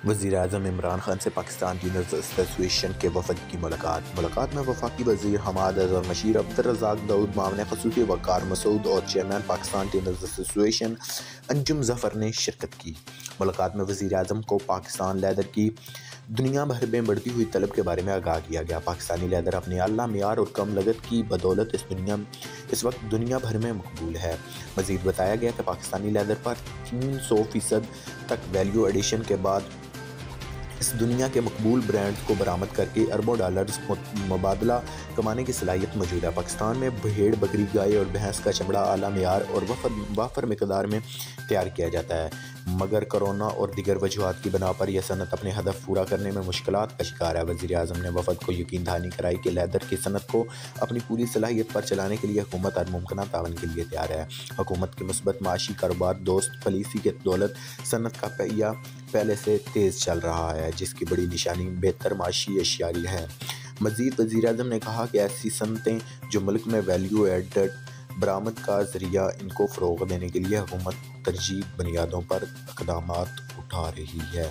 وزیراعظم عمران خان سے پاکستان ٹینرز ایسوسی ایشن کے وفد کی ملاقات میں وفاقی وزیر حماد اظہر، مشیر عبدالرزاق داؤد، معاون خصوصی وقار مسعود اور چیئرمین پاکستان ٹینرز ایسوسی ایشن انجم ظفر نے شرکت کی۔ ملاقات میں وزیراعظم کو پاکستان لیدر کی دنیا بھر میں بڑھتی ہوئی طلب کے بارے میں آگاہ کیا گیا۔ پاکستانی لیدر اپنے اعلیٰ معیار اور کم لاگت کی بدولت اس وقت دنیا بھر میں مقبول ہے۔ مزید بتایا گیا کہ پاکستانی لیدر پر 300% تک ویلیو ایڈیشن کے بعد اس دنیا کے مقبول برانڈز کو برآمد کر کے اربوں ڈالرز مبادلہ کمانے کی صلاحیت موجود ہے۔ پاکستان میں بھیڑ، بکری، گائے اور بھینس کا چمڑا اعلیٰ معیار اور وافر مقدار میں تیار کیا جاتا ہے، مگر کورونا اور دیگر وجوہات کی بنا پر یہ صنعت اپنے ہدف پورا کرنے میں مشکلات کا شکار ہے۔ وزیراعظم نے وفد کو یقین دہانی کرائی کہ لیدر کی صنعت کو اپنی پوری صلاحیت پر چلانے کے لیے حکومت ہر ممکنہ تعاون کے لیے تیار ہے۔ حکومت کی مثبت معاشی کاروبار دوست پالیسی کی بدولت صنعت کا پہیہ پہلے سے تیز چل رہا ہے، جس کی بڑی نشانی بہتر معاشی اشیاء ہے۔ مزید وزیراعظم نے کہا کہ ایسی صنعتیں جو ملک میں ویلیو ایڈڈ برآمد کا ذریعہ، ان کو فروغ دینے کے لیے حکومت ترجیحی بنیادوں پر اقدامات اٹھا رہی ہے۔